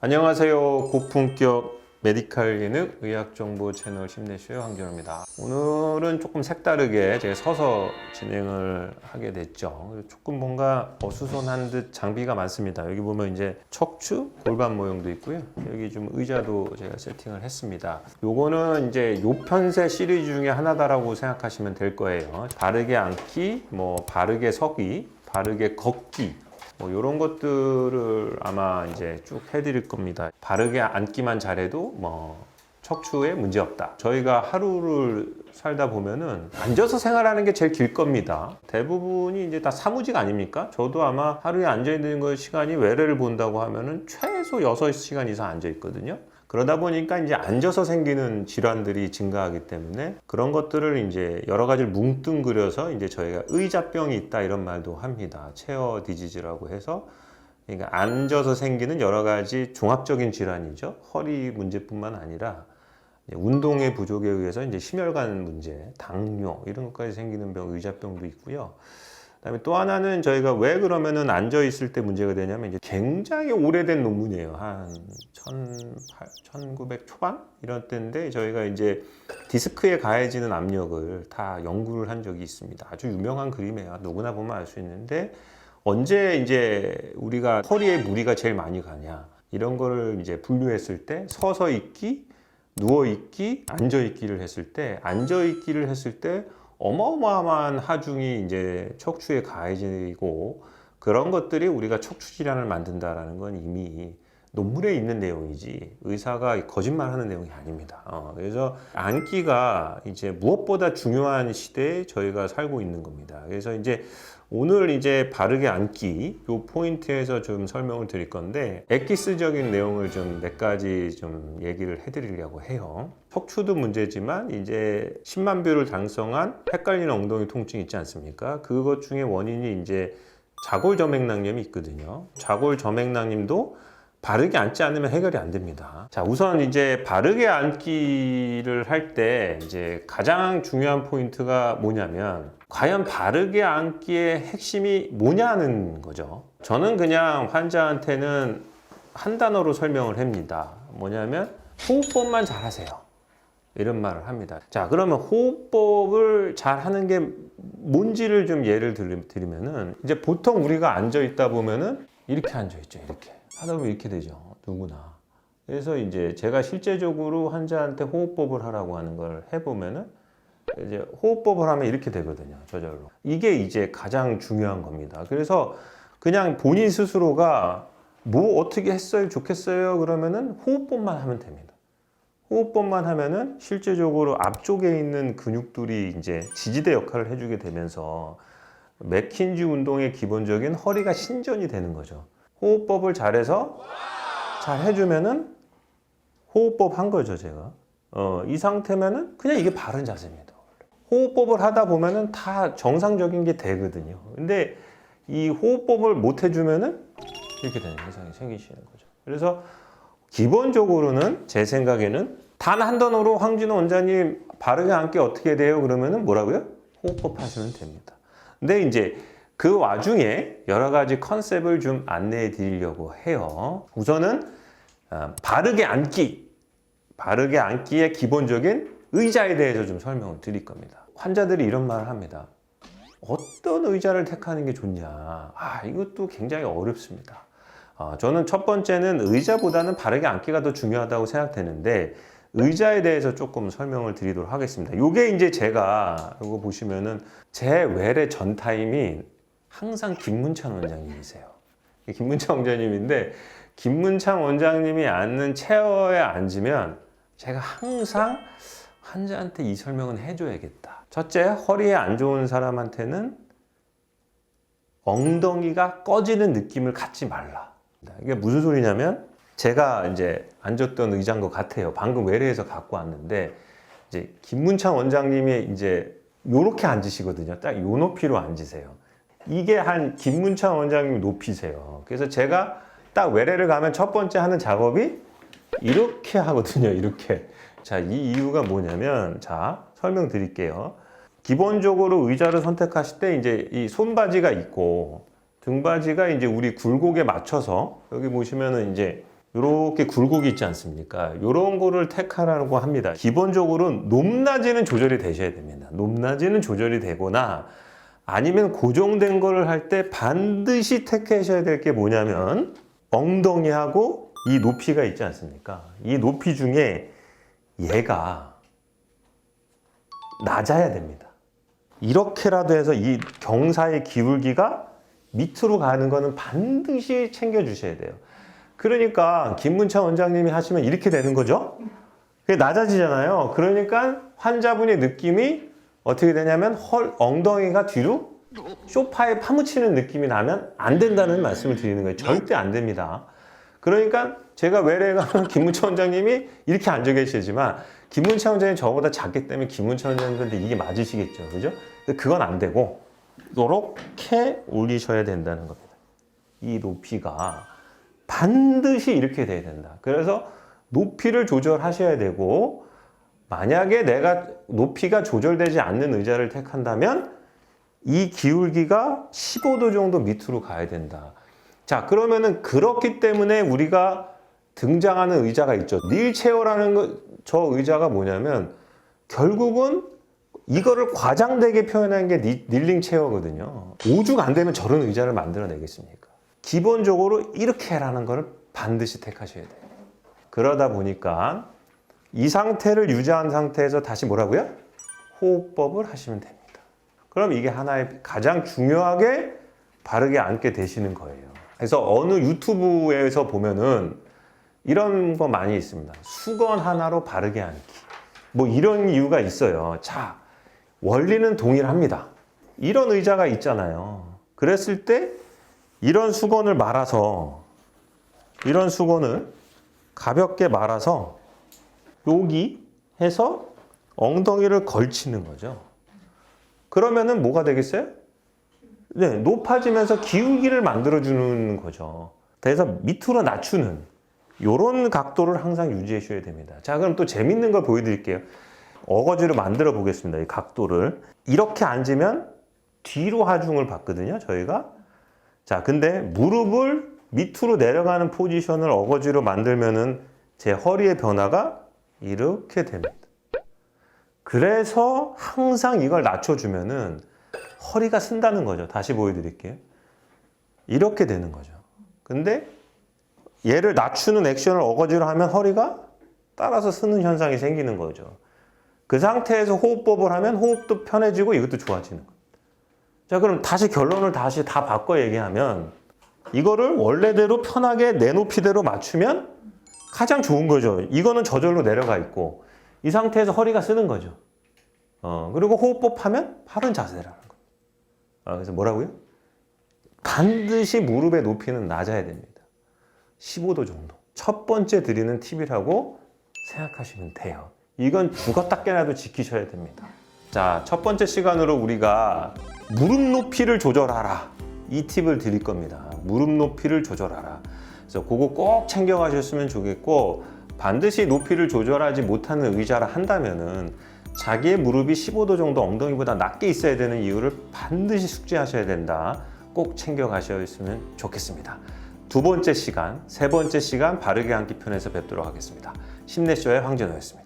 안녕하세요. 고품격 메디칼 예능 의학정보 채널 힘내쉬어요 황준호입니다. 오늘은 조금 색다르게 제가 서서 진행을 하게 됐죠. 조금 뭔가 어수선한 듯 장비가 많습니다. 여기 보면 이제 척추, 골반 모형도 있고요. 여기 좀 의자도 제가 세팅을 했습니다. 요거는 이제 요편세 시리즈 중에 하나다라고 생각하시면 될 거예요. 바르게 앉기, 뭐 바르게 서기, 바르게 걷기, 뭐 이런 것들을 아마 이제 쭉 해드릴 겁니다. 바르게 앉기만 잘해도 뭐 척추에 문제 없다. 저희가 하루를 살다 보면은 앉아서 생활하는 게 제일 길 겁니다. 대부분이 이제 다 사무직 아닙니까? 저도 아마 하루에 앉아 있는 거 시간이 외래를 본다고 하면은 최소 6시간 이상 앉아 있거든요. 그러다 보니까 이제 앉아서 생기는 질환들이 증가하기 때문에 그런 것들을 이제 여러 가지를 뭉뚱그려서 이제 저희가 의자병이 있다 이런 말도 합니다. 체어 디지즈라고 해서 그러니까 앉아서 생기는 여러 가지 종합적인 질환이죠. 허리 문제뿐만 아니라 운동의 부족에 의해서 이제 심혈관 문제, 당뇨 이런 것까지 생기는 병, 의자병도 있고요. 그다음에 또 하나는 저희가 왜 그러면은 앉아 있을 때 문제가 되냐면 이제 굉장히 오래된 논문이에요. 한 1900 초반 이런 때인데 저희가 이제 디스크에 가해지는 압력을 다 연구를 한 적이 있습니다. 아주 유명한 그림이에요. 누구나 보면 알 수 있는데 언제 이제 우리가 허리에 무리가 제일 많이 가냐 이런 거를 이제 분류했을 때 서서 있기, 누워 있기, 앉아 있기를 했을 때 앉아 있기를 했을 때 어마어마한 하중이 이제 척추에 가해지고 그런 것들이 우리가 척추 질환을 만든다라는 건 이미 논문에 있는 내용이지 의사가 거짓말하는 내용이 아닙니다. 그래서 앉기가 이제 무엇보다 중요한 시대에 저희가 살고 있는 겁니다. 그래서 이제 오늘 이제 바르게 앉기 요 포인트에서 좀 설명을 드릴 건데 엑기스적인 내용을 좀 몇 가지 좀 얘기를 해드리려고 해요. 척추도 문제지만 이제 10만 뷰를 달성한 헷갈리는 엉덩이 통증 있지 않습니까? 그것 중에 원인이 이제 자골점액낭염이 있거든요. 자골점액낭염도 바르게 앉지 않으면 해결이 안 됩니다. 자, 우선 이제 바르게 앉기를 할 때 이제 가장 중요한 포인트가 뭐냐면 과연 바르게 앉기의 핵심이 뭐냐는 거죠. 저는 그냥 환자한테는 한 단어로 설명을 합니다. 뭐냐면 호흡법만 잘하세요. 이런 말을 합니다. 자, 그러면 호흡법을 잘 하는 게 뭔지를 좀 예를 들면은 이제 보통 우리가 앉아 있다 보면은 이렇게 앉아 있죠. 이렇게. 하다 보면 이렇게 되죠. 누구나. 그래서 이제 제가 실제적으로 환자한테 호흡법을 하라고 하는 걸 해보면은 이제 호흡법을 하면 이렇게 되거든요. 저절로. 이게 이제 가장 중요한 겁니다. 그래서 그냥 본인 스스로가 뭐 어떻게 했어요? 좋겠어요? 그러면은 호흡법만 하면 됩니다. 호흡법만 하면은 실제적으로 앞쪽에 있는 근육들이 이제 지지대 역할을 해주게 되면서 맥킨지 운동의 기본적인 허리가 신전이 되는 거죠. 호흡법을 잘해서 잘 해주면은 호흡법 한 거죠, 제가. 이 상태면은 그냥 이게 바른 자세입니다. 호흡법을 하다 보면은 다 정상적인 게 되거든요. 근데 이 호흡법을 못 해주면은 이렇게 되는 현상이 생기시는 거죠. 그래서 기본적으로는 제 생각에는 단 한 단어로 황진호 원장님 바르게 앉기 어떻게 돼요? 그러면은 뭐라고요? 호흡법 하시면 됩니다. 근데 이제 그 와중에 여러 가지 컨셉을 좀 안내해 드리려고 해요. 우선은 바르게 앉기, 바르게 앉기의 기본적인 의자에 대해서 좀 설명을 드릴 겁니다. 환자들이 이런 말을 합니다. 어떤 의자를 택하는 게 좋냐? 이것도 굉장히 어렵습니다. 저는 첫 번째는 의자보다는 바르게 앉기가 더 중요하다고 생각되는데 의자에 대해서 조금 설명을 드리도록 하겠습니다. 이게 이제 제가 이거 보시면은 제 외래 전타임이 항상 김문찬 원장님이세요. 김문찬 원장님인데 김문찬 원장님이 앉는 체어에 앉으면 제가 항상 환자한테 이 설명은 해줘야겠다. 첫째, 허리에 안 좋은 사람한테는 엉덩이가 꺼지는 느낌을 갖지 말라. 이게 무슨 소리냐면 제가 이제 앉았던 의자인 것 같아요. 방금 외래에서 갖고 왔는데 이제 김문찬 원장님이 이제 요렇게 앉으시거든요. 딱 요 높이로 앉으세요. 이게 한 김문찬 원장님 높이세요. 그래서 제가 딱 외래를 가면 첫 번째 하는 작업이 이렇게 하거든요. 이렇게. 자, 이 이유가 뭐냐면, 자, 설명드릴게요. 기본적으로 의자를 선택하실 때 이제 이 손바지가 있고 등바지가 이제 우리 굴곡에 맞춰서 여기 보시면은 이제 이렇게 굴곡이 있지 않습니까? 이런 거를 택하라고 합니다. 기본적으로 높낮이는 조절이 되셔야 됩니다. 높낮이는 조절이 되거나 아니면 고정된 거를 할 때 반드시 택하셔야 될 게 뭐냐면 엉덩이하고 이 높이가 있지 않습니까? 이 높이 중에 얘가 낮아야 됩니다. 이렇게라도 해서 이 경사의 기울기가 밑으로 가는 거는 반드시 챙겨 주셔야 돼요. 그러니까 김문찬 원장님이 하시면 이렇게 되는 거죠. 그게 낮아지잖아요. 그러니까 환자분의 느낌이 어떻게 되냐면 엉덩이가 뒤로 소파에 파묻히는 느낌이 나면 안 된다는 말씀을 드리는 거예요. 절대 안 됩니다. 그러니까 제가 외래가 김문찬 원장님이 이렇게 앉아 계시지만 김문찬 원장님이 저보다 작기 때문에 김문찬 원장님한테 이게 맞으시겠죠. 그죠? 근데 그건 안 되고 이렇게 올리셔야 된다는 겁니다. 이 높이가 반드시 이렇게 돼야 된다. 그래서 높이를 조절하셔야 되고 만약에 내가 높이가 조절되지 않는 의자를 택한다면 이 기울기가 15도 정도 밑으로 가야 된다. 자, 그러면은 그렇기 때문에 우리가 등장하는 의자가 있죠. 닐체어라는 저 의자가 뭐냐면 결국은 이거를 과장되게 표현한 게 닐링 체어거든요. 오죽 안 되면 저런 의자를 만들어내겠습니까? 기본적으로 이렇게 해라는 거를 반드시 택하셔야 돼요. 그러다 보니까 이 상태를 유지한 상태에서 다시 뭐라고요? 호흡법을 하시면 됩니다. 그럼 이게 하나의 가장 중요하게 바르게 앉게 되시는 거예요. 그래서 어느 유튜브에서 보면은 이런 거 많이 있습니다. 수건 하나로 바르게 앉기. 뭐 이런 이유가 있어요. 자, 원리는 동일합니다. 이런 의자가 있잖아요. 그랬을 때 이런 수건을 가볍게 말아서 여기 해서 엉덩이를 걸치는 거죠. 그러면은 뭐가 되겠어요? 네, 높아지면서 기울기를 만들어주는 거죠. 그래서 밑으로 낮추는 이런 각도를 항상 유지해 주셔야 됩니다. 자, 그럼 또 재밌는 걸 보여드릴게요. 어거지로 만들어 보겠습니다. 이 각도를. 이렇게 앉으면 뒤로 하중을 받거든요, 저희가. 자, 근데 무릎을 밑으로 내려가는 포지션을 어거지로 만들면은 제 허리의 변화가 이렇게 됩니다. 그래서 항상 이걸 낮춰주면은 허리가 쓴다는 거죠. 다시 보여드릴게요. 이렇게 되는 거죠. 근데 얘를 낮추는 액션을 어거지로 하면 허리가 따라서 쓰는 현상이 생기는 거죠. 그 상태에서 호흡법을 하면 호흡도 편해지고 이것도 좋아지는 거예요. 자, 그럼 다시 결론을 다시 다 바꿔 얘기하면 이거를 원래대로 편하게 내 높이대로 맞추면 가장 좋은 거죠. 이거는 저절로 내려가 있고 이 상태에서 허리가 쓰는 거죠. 그리고 호흡법 하면 바른 자세라는 거예요. 그래서 뭐라고요? 반드시 무릎의 높이는 낮아야 됩니다. 15도 정도. 첫 번째 드리는 팁이라고 생각하시면 돼요. 이건 죽었다 깨나도 지키셔야 됩니다. 자, 첫 번째 시간으로 우리가 무릎 높이를 조절하라. 이 팁을 드릴 겁니다. 무릎 높이를 조절하라. 그래서 그거 꼭 챙겨 가셨으면 좋겠고 반드시 높이를 조절하지 못하는 의자를 한다면은 자기의 무릎이 15도 정도 엉덩이보다 낮게 있어야 되는 이유를 반드시 숙지하셔야 된다. 꼭 챙겨 가셨으면 좋겠습니다. 두 번째 시간, 세 번째 시간 바르게 앉기 편에서 뵙도록 하겠습니다. 힘내쇼의 황진호였습니다.